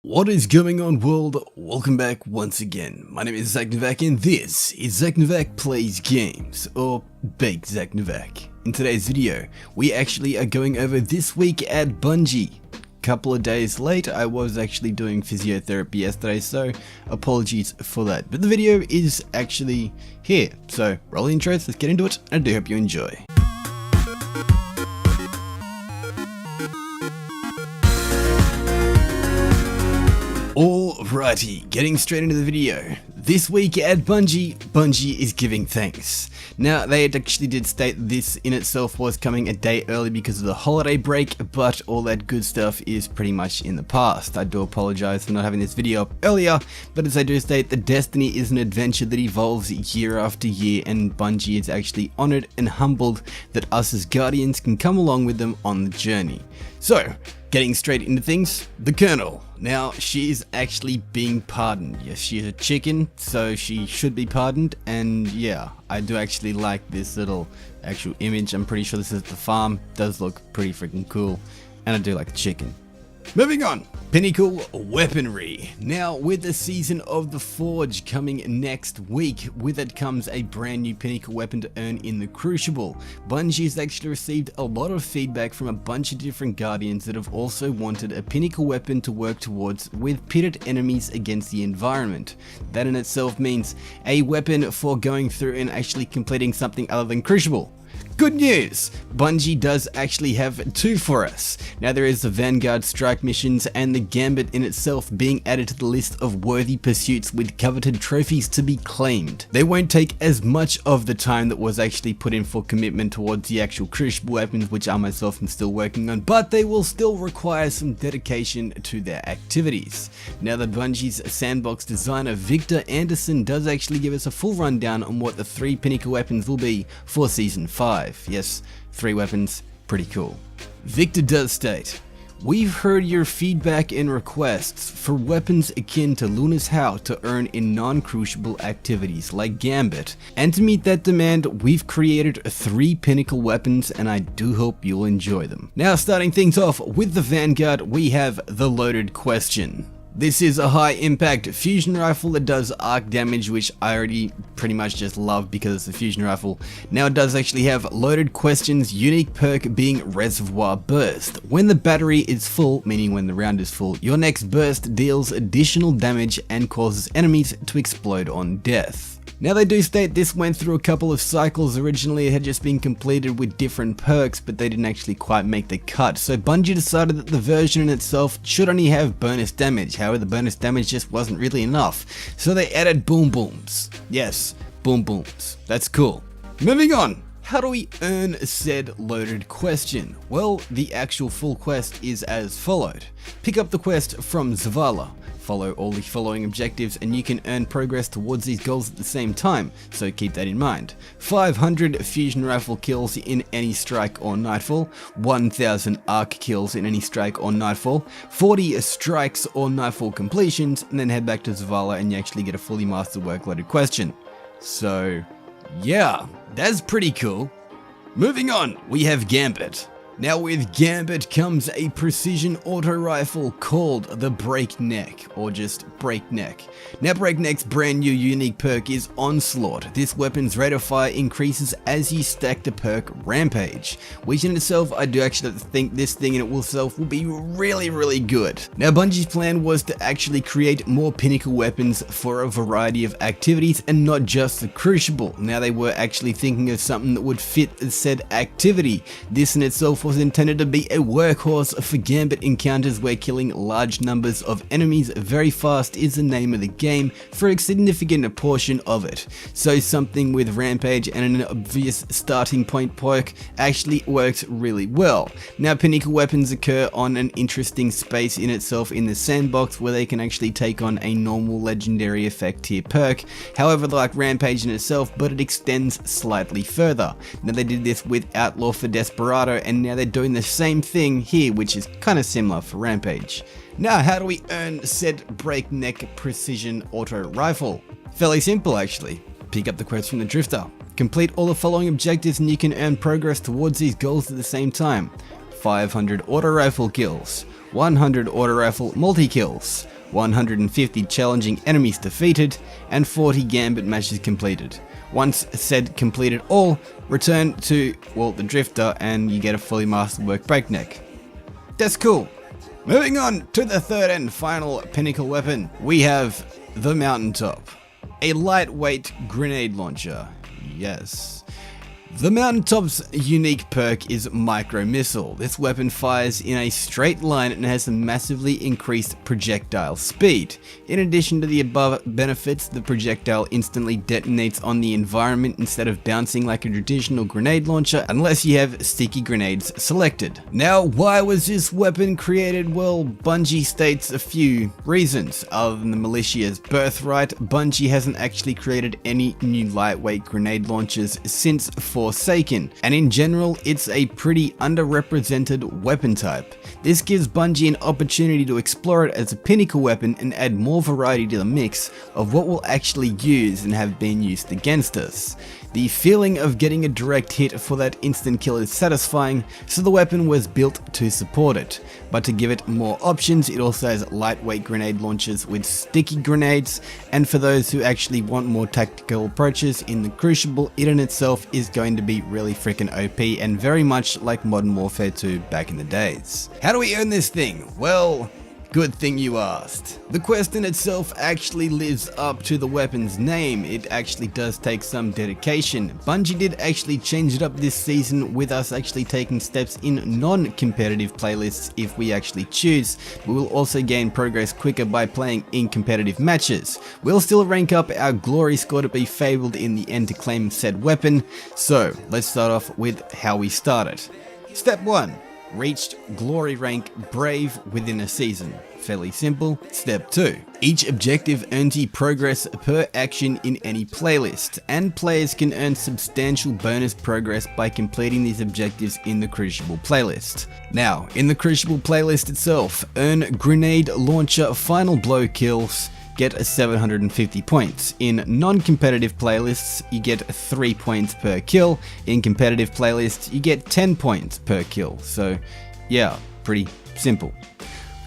What is going on, world? Welcome back once again. My name is ZacNovak and this is ZacNovak Plays Games, or Bake ZacNovak. In today's video, we actually are going over this week at Bungie. Couple of days late, I was actually doing physiotherapy yesterday, so apologies for that. But the video is actually here, so roll the intros, let's get into it, and I do hope you enjoy. Alrighty, getting straight into the video. This week at Bungie is giving thanks. Now, they actually did state this in itself was coming a day early because of the holiday break, but all that good stuff is pretty much in the past. I do apologize for not having this video up earlier, but as I do state, the Destiny is an adventure that evolves year after year, and Bungie is actually honored and humbled that us as Guardians can come along with them on the journey. So, getting straight into things, the Colonel. Now, she is actually being pardoned. Yes, she is a chicken, so she should be pardoned, and yeah, I do actually like this little actual image. I'm pretty sure this is the farm. Does look pretty freaking cool, and I do like the chicken. Moving on, Pinnacle weaponry. Now, with the season of the Forge coming next week, with it comes a brand new Pinnacle weapon to earn in the Crucible. Bungie has actually received a lot of feedback from a bunch of different Guardians that have also wanted a Pinnacle weapon to work towards with pitted enemies against the environment. That in itself means a weapon for going through and actually completing something other than Crucible. Good news! Bungie does actually have two for us. Now, there is the Vanguard strike missions and the Gambit in itself being added to the list of worthy pursuits with coveted trophies to be claimed. They won't take as much of the time that was actually put in for commitment towards the actual Crucible weapons, which I myself am still working on, but they will still require some dedication to their activities. Now, the Bungie's sandbox designer Victor Anderson does actually give us a full rundown on what the 3 Pinnacle weapons will be for Season 5. Yes, 3 weapons, pretty cool. Victor does state, "We've heard your feedback and requests for weapons akin to Luna's How to earn in non-crucible activities like Gambit, and to meet that demand, we've created 3 Pinnacle weapons, and I do hope you'll enjoy them." Now, starting things off with the Vanguard, we have the Loaded Question. This is a high impact fusion rifle that does arc damage, which I already pretty much just love because it's a fusion rifle. Now, it does actually have Loaded Question's unique perk being Reservoir Burst. When the battery is full, meaning when the round is full, your next burst deals additional damage and causes enemies to explode on death. Now, they do state this went through a couple of cycles. Originally, it had just been completed with different perks, but they didn't actually quite make the cut. So Bungie decided that the version in itself should only have bonus damage. However, the bonus damage just wasn't really enough. So they added Boom Booms. Yes, Boom Booms. That's cool. Moving on. How do we earn said Loaded Question? Well, the actual full quest is as followed. Pick up the quest from Zavala. Follow all the following objectives and you can earn progress towards these goals at the same time, so keep that in mind. 500 fusion rifle kills in any strike or nightfall, 1000 arc kills in any strike or nightfall, 40 strikes or nightfall completions, and then head back to Zavala and you actually get a fully mastered work-loaded question. So yeah, that's pretty cool. Moving on, we have Gambit. Now, with Gambit comes a precision auto rifle called the Breakneck, or just Breakneck. Now, Breakneck's brand new unique perk is Onslaught. This weapon's rate of fire increases as you stack the perk Rampage, which in itself, I do actually think this thing in itself will be really good. Now, Bungie's plan was to actually create more Pinnacle weapons for a variety of activities and not just the Crucible. Now, they were actually thinking of something that would fit said activity. This in itself was intended to be a workhorse for Gambit encounters where killing large numbers of enemies very fast is the name of the game for a significant portion of it. So something with Rampage and an obvious starting point perk actually works really well. Now, Pinnacle weapons occur on an interesting space in itself in the sandbox where they can actually take on a normal legendary effect tier perk. However, like Rampage in itself, but it extends slightly further. Now, they did this with Outlaw for Desperado, and now they're doing the same thing here, which is kind of similar for Rampage. Now, how do we earn said Breakneck precision auto rifle? Fairly simple, actually. Pick up the quest from the Drifter. Complete all the following objectives and you can earn progress towards these goals at the same time. 500 auto rifle kills, 100 auto rifle multi-kills, 150 challenging enemies defeated, and 40 gambit matches completed. Once said completed all, return to, well, the drifter and you get a fully masterwork breakneck. That's cool. Moving on to the third and final pinnacle weapon, we have the Mountaintop, a lightweight grenade launcher. Yes. The Mountaintop's unique perk is Micro Missile. This weapon fires in a straight line and has a massively increased projectile speed. In addition to the above benefits, the projectile instantly detonates on the environment instead of bouncing like a traditional grenade launcher unless you have sticky grenades selected. Now, why was this weapon created? Well, Bungie states a few reasons. Other than the militia's birthright, Bungie hasn't actually created any new lightweight grenade launchers since Forsaken, and in general it's a pretty underrepresented weapon type. This gives Bungie an opportunity to explore it as a pinnacle weapon and add more variety to the mix of what we'll actually use and have been used against us. The feeling of getting a direct hit for that instant kill is satisfying, so the weapon was built to support it. But to give it more options, it also has lightweight grenade launchers with sticky grenades, and for those who actually want more tactical approaches in the Crucible, it in itself is going to be really freaking OP and very much like Modern Warfare 2 back in the days. How do we earn this thing? Well, good thing you asked. The quest in itself actually lives up to the weapon's name. It actually does take some dedication. Bungie did actually change it up this season with us actually taking steps in non-competitive playlists if we actually choose. We will also gain progress quicker by playing in competitive matches. We'll still rank up our glory score to be fabled in the end to claim said weapon. So let's start off with how we started. Step 1. Reached glory rank brave within a season. Fairly simple. Step 2. Each objective earns you progress per action in any playlist, and players can earn substantial bonus progress by completing these objectives in the Crucible playlist. Now, in the Crucible playlist itself, earn grenade launcher final blow kills, get 750 points. In non-competitive playlists, you get 3 points per kill. In competitive playlists, you get 10 points per kill. So yeah, pretty simple.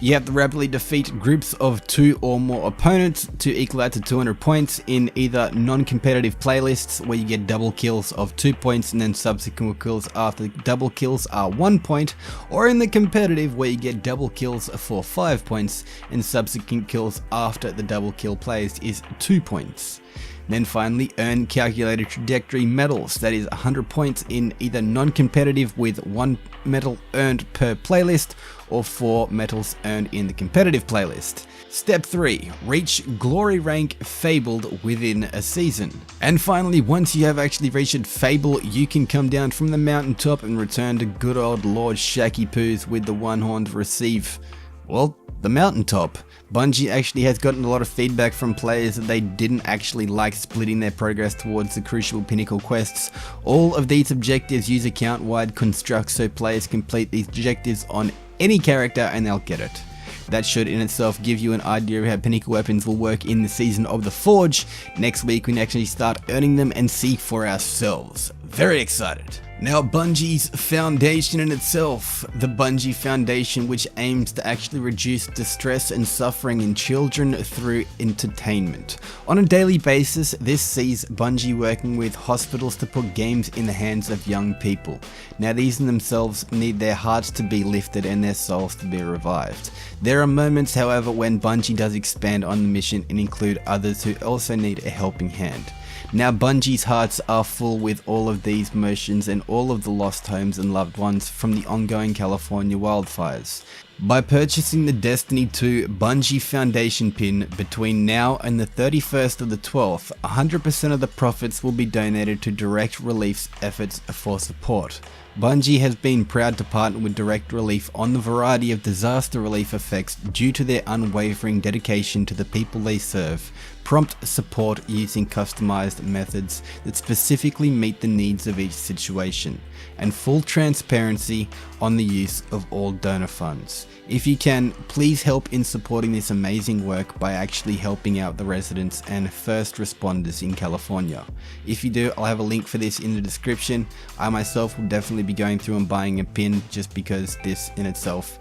You have to rapidly defeat groups of 2 or more opponents to equal out to 200 points in either non-competitive playlists where you get double kills of 2 points and then subsequent kills after double kills are 1 point, or in the competitive where you get double kills for 5 points and subsequent kills after the double kill placed is 2 points. Then finally, earn calculated trajectory medals, that is 100 points in either non-competitive with 1 medal earned per playlist or 4 medals earned in the competitive playlist. Step 3. Reach glory rank fabled within a season. And finally, once you have actually reached fable, you can come down from the mountaintop and return to good old Lord Shaky Poos with the one horn to receive, well, the mountaintop. Bungie actually has gotten a lot of feedback from players that they didn't actually like splitting their progress towards the Crucible Pinnacle quests. All of these objectives use account-wide constructs so players complete these objectives on any character and they'll get it. That should in itself give you an idea of how pinnacle weapons will work in the season of the Forge. Next week we can actually start earning them and see for ourselves. Very excited. Now, Bungie's foundation in itself, the Bungie Foundation, which aims to actually reduce distress and suffering in children through entertainment. On a daily basis, this sees Bungie working with hospitals to put games in the hands of young people. Now, these in themselves need their hearts to be lifted and their souls to be revived. There are moments, however, when Bungie does expand on the mission and include others who also need a helping hand. Now, Bungie's hearts are full with all of these motions and all of the lost homes and loved ones from the ongoing California wildfires. By purchasing the Destiny 2 Bungie Foundation pin between now and the 31st of the 12th, 100% of the profits will be donated to direct relief efforts for support. Bungie has been proud to partner with Direct Relief on the variety of disaster relief effects due to their unwavering dedication to the people they serve, prompt support using customized methods that specifically meet the needs of each situation, and full transparency on the use of all donor funds. If you can, please help in supporting this amazing work by actually helping out the residents and first responders in California. If you do, I'll have a link for this in the description. I myself will definitely be going through and buying a pin just because this in itself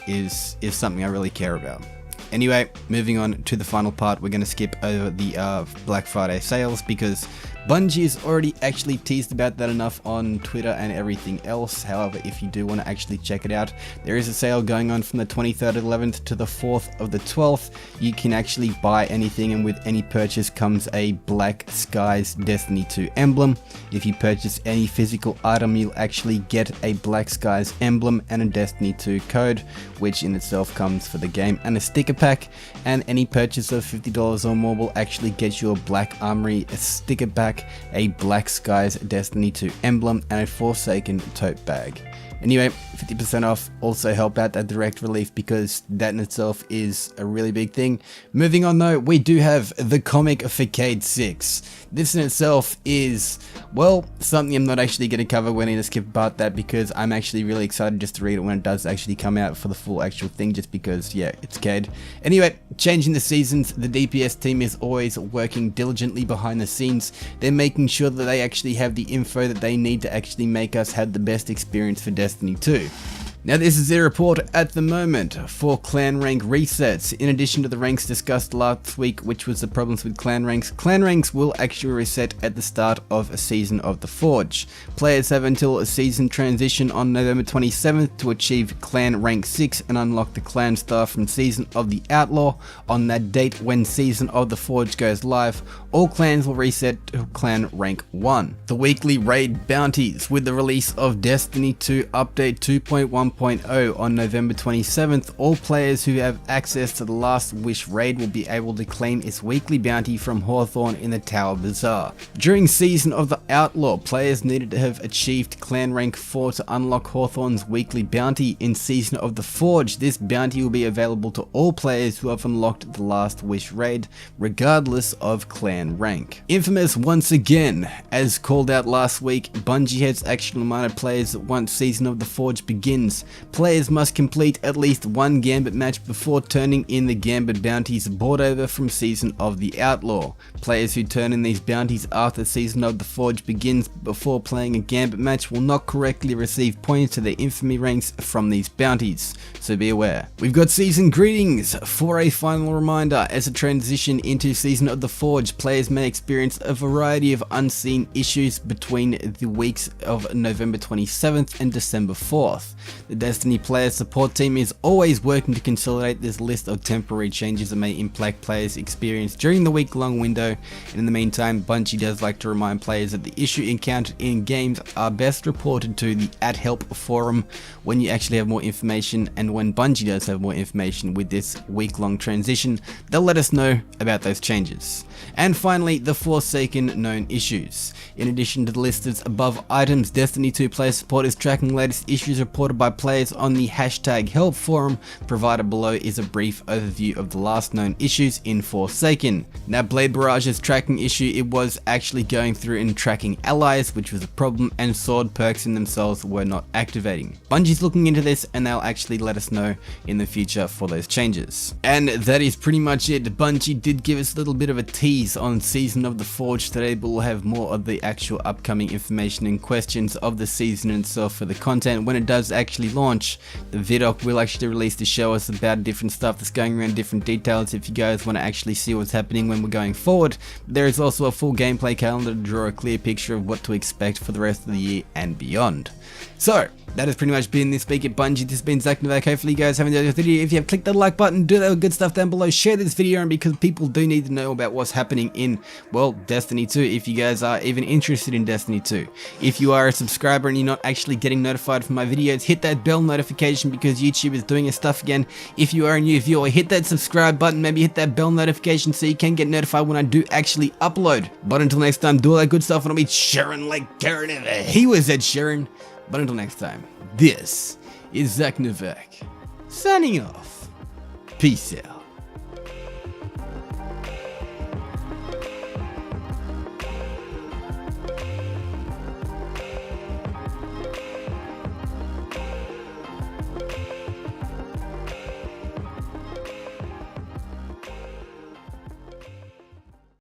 is something I really care about. Anyway, moving on to the final part, we're going to skip over the Black Friday sales because Bungie has already actually teased about that enough on Twitter and everything else. However, if you do want to actually check it out, there is a sale going on from the 23rd of the 11th to the 4th of the 12th. You can actually buy anything, and with any purchase comes a Black Skies Destiny 2 emblem. If you purchase any physical item, you'll actually get a Black Skies emblem and a Destiny 2 code, which in itself comes for the game, and a sticker pack. And any purchase of $50 or more will actually get you a Black Armory, a sticker pack, a Black Skies Destiny 2 emblem, and a Forsaken tote bag. Anyway, 50% off, also help out that direct relief because that in itself is a really big thing. Moving on though, we do have the comic for Cade 6. This in itself is, well, something I'm not actually going to cover. We're going to skip about that because I'm actually really excited just to read it when it does actually come out for the full actual thing, just because, yeah, it's Cade. Anyway, changing the seasons, the DPS team is always working diligently behind the scenes. They're making sure that they actually have the info that they need to actually make us have the best experience for Destiny 2. Now this is their report at the moment for clan rank resets. In addition to the ranks discussed last week, which was the problems with clan ranks will actually reset at the start of a season of the Forge. Players have until a season transition on November 27th to achieve clan rank 6 and unlock the clan star from season of the Outlaw. On that date when season of the Forge goes live, all clans will reset to clan rank 1. The weekly raid bounties. With the release of Destiny 2 update 2.1.0 on November 27th, all players who have access to the Last Wish raid will be able to claim its weekly bounty from Hawthorne in the Tower Bazaar. During season of the Outlaw, players needed to have achieved clan rank 4 to unlock Hawthorne's weekly bounty. In season of the Forge, this bounty will be available to all players who have unlocked the Last Wish raid, regardless of clan rank. Infamous once again. As called out last week, Bungie has actually reminded players that once season of the Forge begins, players must complete at least one Gambit match before turning in the Gambit bounties brought over from season of the Outlaw. Players who turn in these bounties after season of the Forge begins before playing a Gambit match will not correctly receive points to their infamy ranks from these bounties, so be aware. We've got season greetings. For a final reminder, as a transition into season of the Forge, players may experience a variety of unseen issues between the weeks of November 27th and December 4th. The Destiny player support team is always working to consolidate this list of temporary changes that may impact players' experience during the week-long window, and in the meantime, Bungie does like to remind players that the issue encountered in games are best reported to the @help forum when you actually have more information, and when Bungie does have more information with this week-long transition, they'll let us know about those changes. And finally, the Forsaken known issues. In addition to the listed above items, Destiny 2 player support is tracking latest issues reported by players on the #help forum. Provided below is a brief overview of the last known issues in Forsaken. Now, Blade Barrage's tracking issue, it was actually going through and tracking allies, which was a problem, and sword perks in themselves were not activating. Bungie's looking into this, and they'll actually let us know in the future for those changes. And that is pretty much it. Bungie did give us a little bit of a tease on season of the Forge today, but we'll have more of the actual upcoming information and questions of the season itself for the content when it does actually launch. The vidoc will actually release to show us about different stuff that's going around, different details if you guys want to actually see what's happening when we're going forward. There is also a full gameplay calendar to draw a clear picture of what to expect for the rest of the year and beyond. So, that has pretty much been this week at Bungie. This has been ZacNovak. Hopefully you guys have enjoyed this video. If you have, click that like button, do that good stuff down below, share this video, and because people do need to know about what's happening in, well, Destiny 2, if you guys are even interested in Destiny 2. If you are a subscriber and you're not actually getting notified from my videos, hit that bell notification because YouTube is doing its stuff again. If you are a new viewer, hit that subscribe button, maybe hit that bell notification so you can get notified when I do actually upload. But until next time, do all that good stuff and I'll be Sharon like Karen ever. He was Ed Sheeran. But until next time, this is ZacNovak, signing off. Peace out.